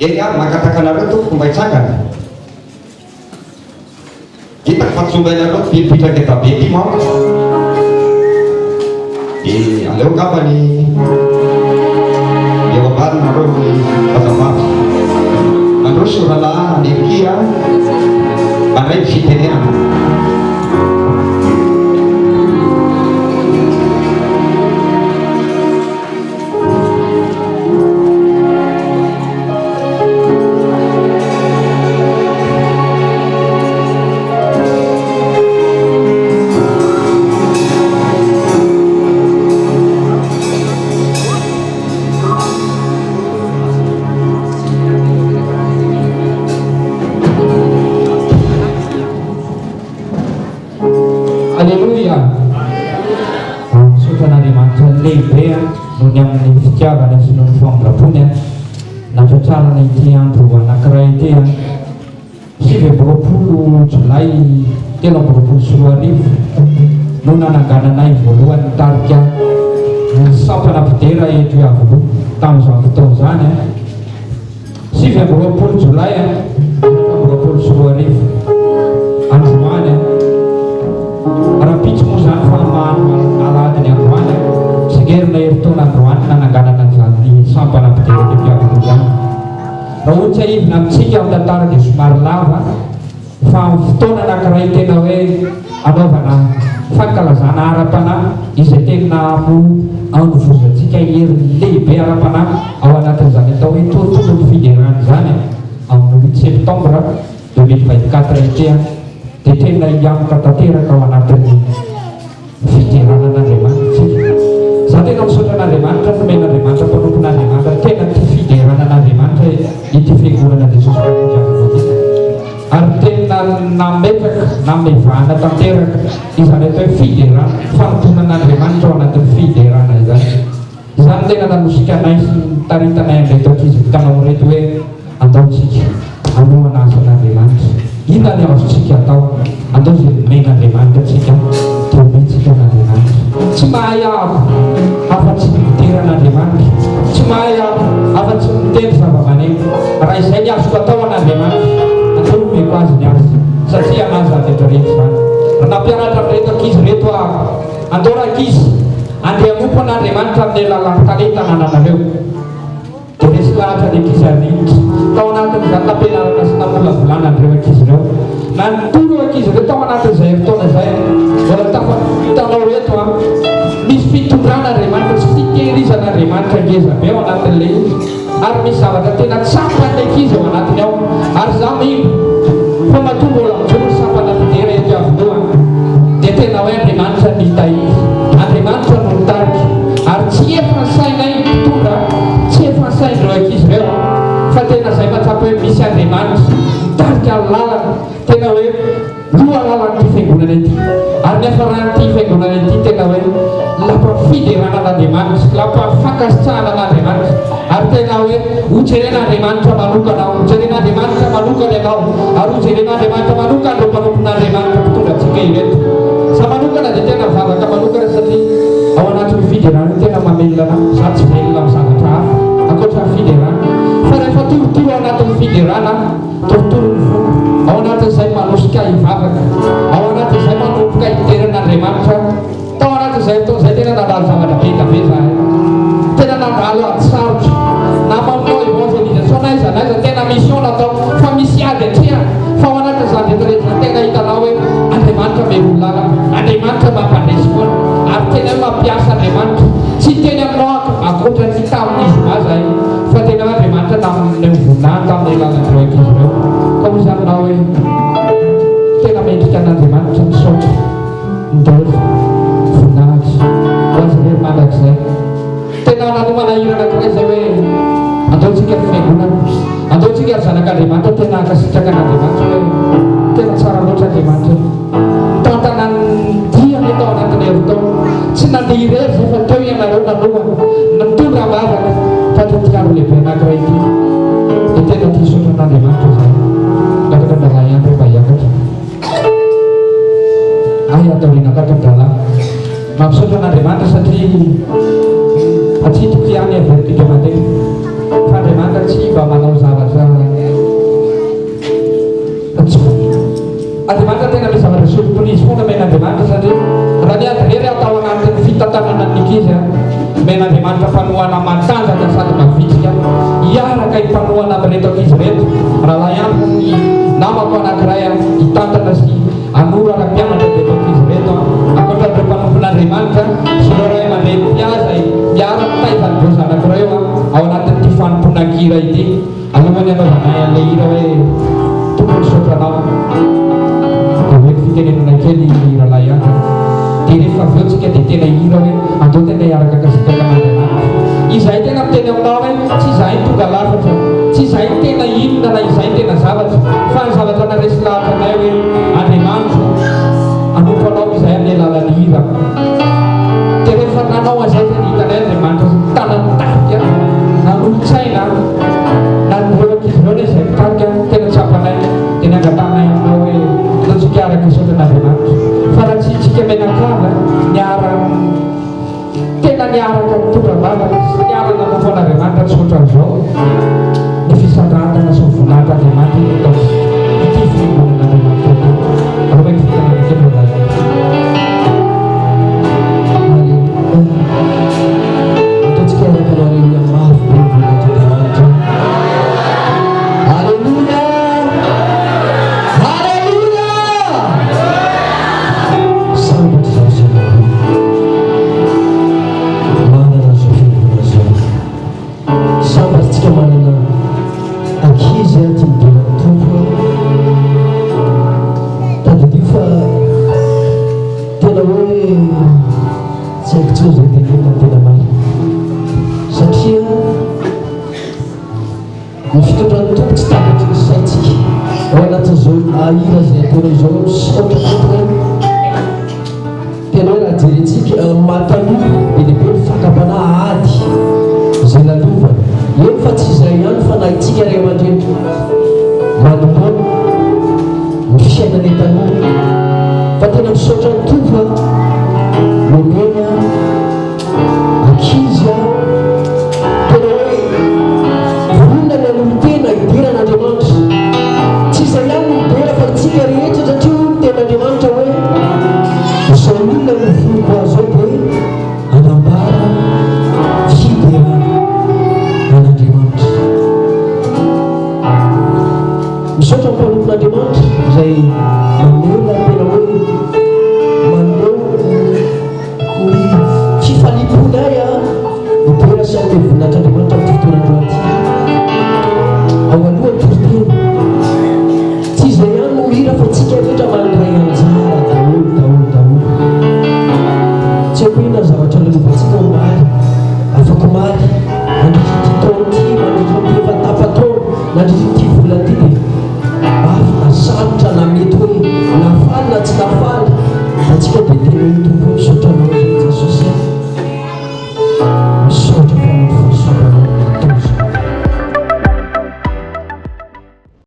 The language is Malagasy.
Jadi mengatakan ada tuh pembacakan. Kita fatsubana lo kita kita beti mau. Alo kapan nih? Jawaban naruh di apa? Menurut surah Al-Anbiya, pakai fitrnya. Pada sinun fong punya na cara ni tiang perubahan akarai tiang si beberapa Julai telo beberapa suarif nuna nagana nai voluan tarja sapa na petera itu ya bulu tamu sama betul sana si beberapa Julai beberapa suarif anjuane ara pitch musan faman ala dan yang mana seger na itu na ruan na nagana sampai nak pergi ke Jakarta. Rawat saya nak siap datang di Sumarlava. Faham tona nak kerja nawe ada mana? Fakala sana arapana isetek namu anu fusa jika ia lebih arapana awana terzani tahu itu tuh fikiran zane. Anu September 2024 dia detek na yang kata tira kawan terni fikiran na reman. Saat itu sudah nareman, kan memang nareman, tapi perlu nareman. Dan kena TV daerah nareman, di TV guna nanti sesuatu yang begitu. Artinya nambevan, datang daerah di sana itu TV daerah, fakta nareman, so nanti TV daerah nanti. Sampai ada musiknya naik tari tanah yang itu kisah tanah itu atau sih, anu nasi nareman. Kita ni harus sih atau sih main nareman, sih tuh main sih nareman. Semaya apa tira na deman semaya apa ten sama mani rai saya suka tahu na deman atau me pas nyas sasia nasa tetorisa tapi ada itu kis retua andora kis ande mu pun na deman kan de la kali tanana na heu jadi sekarang jadi kisah ni tahu na tapi na namu la fulana de kis ro nan turu kis tahu na saya to na saya wala tahu retua Bispitu berana reman tersikir di sana reman kerja sampai orang terlih. Armi sahabat tidak sampai lagi zaman nanti nyau. Arzami pematu bola jurus sampai nanti dia jauh doang. Dia nawan reman sendiri. Reman termutar. Arciep rasai naik tunda. Ciep rasai dua kisah. Fatena saya sampai bisa reman. Terjalan tenawe dua lawan TV guna nanti. Arne faran TV guna nanti tenawe. Lapa fiderana na deman, lapa fakascana na deman. Arte nawe ucerena deman maluka na ucerena deman maluka de kau. Aru ucerena deman maluka do panupna deman tu dah cikairet. Samaluka na jena fala ka maluka sati. Awana tu fiderana tena mamela na sat fideram sangat ta. Aku ta fiderana. Fare fatu tu awana tu fiderana tortur. Awana tu saya manusia ifaka. Awana tu saya manusia iterana deman. Saya tidak ada sama kita bisa. Tidak ada alat sarj. Nama noi bos ini. So naik sana. Tidak mission atau famisi ada dia. Fawana tersebut terus. Tidak kita lawe. Anda macam berulang. Anda macam apa respon. Artinya apa biasa deman. Sitinya mau aku dan kita ini semua saya. Fatina deman tam nemfuna tam delang proyek itu. Kamu jangan lawe. Tidak menjadikan deman sensor. Untuk tena na mana ira na kare sewe atau sikir feguna atau sikir sana ka deman tena ka sitakan na deman sewe tena sara locha deman tatanan dia ni to na tene to sinan dire se fato yang na ro na nentu ra ba pada tiar le pena kare ti ite na tisu na deman to sa kata kata layan pe bayakan ayat to ina kata dalam maksudnya na deman sati Aci tu kian ya berarti kemana? Pada mana tsy mba manao zavatra Andriamanitra tena misy zavatra soloponizy foana men'Andriamanitra satria raha ny adrery atao anatin'ny fitantanana ny ankizy men'Andriamanitra mpanohana matanjaka sady mavitrika hiaraka impanohana amin'reto ankizy reto raha lahy ihany ny namako anankiray hitantana sy anora ara-pianatra reto ankizy reto ankoatran'ireo mpanompon'Andriamanitra sy ireo ray aman-dreny mpiaza miara-mitaizany reo zanak'ireo eo ao anatin'ity fanomponan-kira ity alohany anaovanay an'ilay hira hoe tokony sotranao dia fitenenana kely rahalahy ihany dia rehefa avy eo tsika dia tena hira hoe andeo tena hiaraka kasikaka n'Andriamanitra izahay tena miteny aminao hoe tsy izahay tonga lafatra tsy izahay tena inona na izahay tena zavatra fa ny zavatra naresy lahatra anay hoe Andriamanitra anompo anao izahay amin'ny alalan'ny hira dia rehefa nanao an'izay tena hitanay Andriamanitra tanany tarika nanolo-tsaina na nireo ankizy reo na izay mitarika tena tsapanay tena angatanay aminao hoe tsika araka isotran'Andriamanitra fa raha tsy tsika menakava niara tena niaraka mitondra-bavaka sy niarana momba an'Andriamanitra tsy ohatran'izao ny fisandrantana sy voninahitra Andriamanitra itao ity fiangonan'Andriamanitra ity raha maika fitanana kely malaza ataontsika araka aloha mafy be voninahitran'Andriamanitra Alleluia manana ankizy ty midona tompo tadidio fa tena hoe tsy haiko tsy hoe zay tenenina tena mahy satria ny fitondran'ny tompo tsy takatry ny saitsika ao anatin'izao ahira zay atona izao saotra tompo tena hoe raha jerentsika matanoa be lehibe ny fakapana ady zay lalovana eny fa tsy izay ihany fa na itsika ray aman-dreny manomboana ny fiainana tanoa fa tena misaotra ny tompo nomena ankizy tena hoe vonona ny an'olotena hideran'Andriamanitra tsy izay ihany nidera fa tsika rehetra satria ten'Andriamanitra hoe izao olona ny voloko azao dia anambara fiderana Andriamanitra misaotra ny mpanompon'Andriamanitra izay